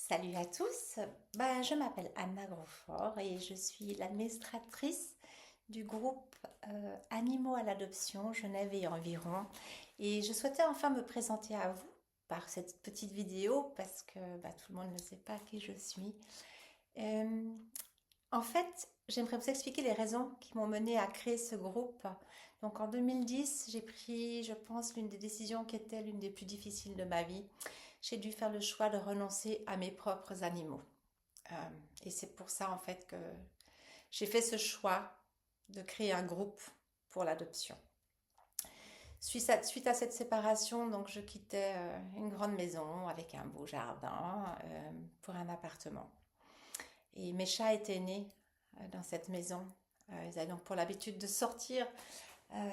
Salut à tous, je m'appelle Anna Grosfort et je suis l'administratrice du groupe Animaux à l'adoption Genève et environ. Et je souhaitais enfin me présenter à vous par cette petite vidéo parce que tout le monde ne sait pas qui je suis. Euh, En fait, j'aimerais vous expliquer les raisons qui m'ont menée à créer ce groupe. Donc en 2010, j'ai pris, je pense, l'une des décisions qui était l'une des plus difficiles de ma vie. J'ai dû faire le choix de renoncer à mes propres animaux. Euh, et c'est pour ça en fait que j'ai fait ce choix de créer un groupe pour l'adoption. Suite à cette séparation, donc je quittais une grande maison avec un beau jardin pour un appartement. Et mes chats étaient nés dans cette maison. Ils avaient donc pour l'habitude de sortir euh,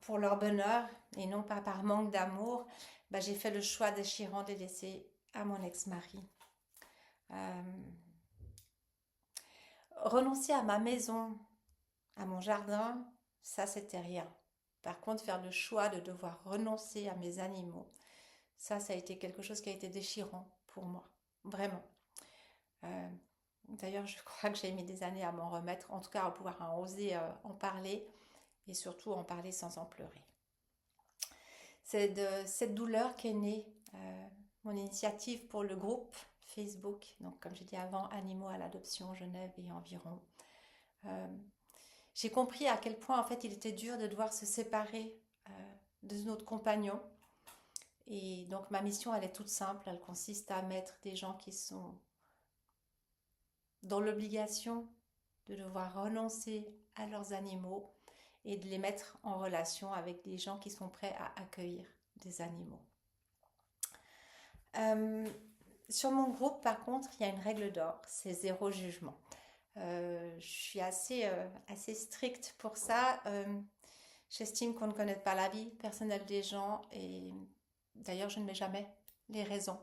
pour leur bonheur et non pas par manque d'amour. J'ai fait le choix déchirant de les laisser à mon ex-mari. Euh, Renoncer à ma maison, à mon jardin, ça c'était rien. Par contre, faire le choix de devoir renoncer à mes animaux, ça a été quelque chose qui a été déchirant pour moi, vraiment. Euh, D'ailleurs, je crois que j'ai mis des années à m'en remettre, en tout cas à pouvoir oser en parler et surtout en parler sans en pleurer. C'est de cette douleur qu'est née mon initiative pour le groupe Facebook, donc comme j'ai dit avant, Animaux à l'adoption Genève et environ. Euh, j'ai compris à quel point en fait il était dur de devoir se séparer de notre compagnon. Et donc ma mission elle est toute simple, elle consiste à mettre des gens qui sont dans l'obligation de devoir renoncer à leurs animaux et de les mettre en relation avec des gens qui sont prêts à accueillir des animaux. Euh, Sur mon groupe, par contre, il y a une règle d'or, c'est zéro jugement. Je suis assez stricte pour ça. J'estime qu'on ne connaît pas la vie personnelle des gens et d'ailleurs, je ne mets jamais les raisons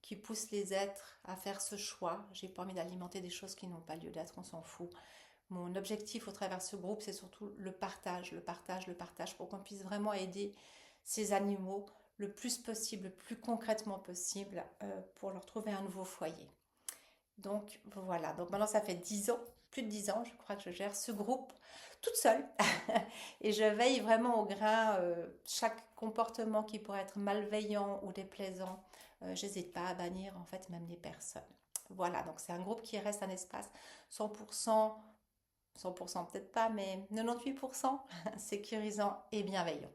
qui poussent les êtres à faire ce choix. J'ai pas envie d'alimenter des choses qui n'ont pas lieu d'être, on s'en fout. Mon objectif au travers de ce groupe, c'est surtout le partage, le partage, le partage, pour qu'on puisse vraiment aider ces animaux le plus possible, le plus concrètement possible, pour leur trouver un nouveau foyer. Donc voilà, donc maintenant ça fait 10 ans, plus de 10 ans, je crois que je gère ce groupe toute seule. Et je veille vraiment au grain, chaque comportement qui pourrait être malveillant ou déplaisant, j'hésite pas à bannir en fait même les personnes. Voilà, donc c'est un groupe qui reste un espace 100%, 100% peut-être pas, mais 98% sécurisant et bienveillant.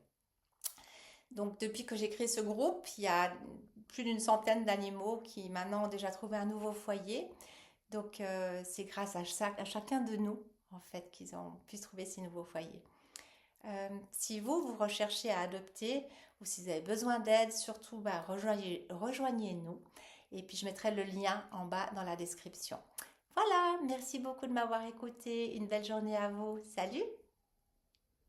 Donc depuis que j'ai créé ce groupe, il y a plus d'une centaine d'animaux qui maintenant ont déjà trouvé un nouveau foyer. Donc c'est grâce à chacun de nous en fait qu'ils ont pu trouver ces nouveaux foyers. Si vous recherchez à adopter ou si vous avez besoin d'aide, surtout rejoignez-nous. Et puis je mettrai le lien en bas dans la description. Voilà, merci beaucoup de m'avoir écouté. Une belle journée à vous. Salut!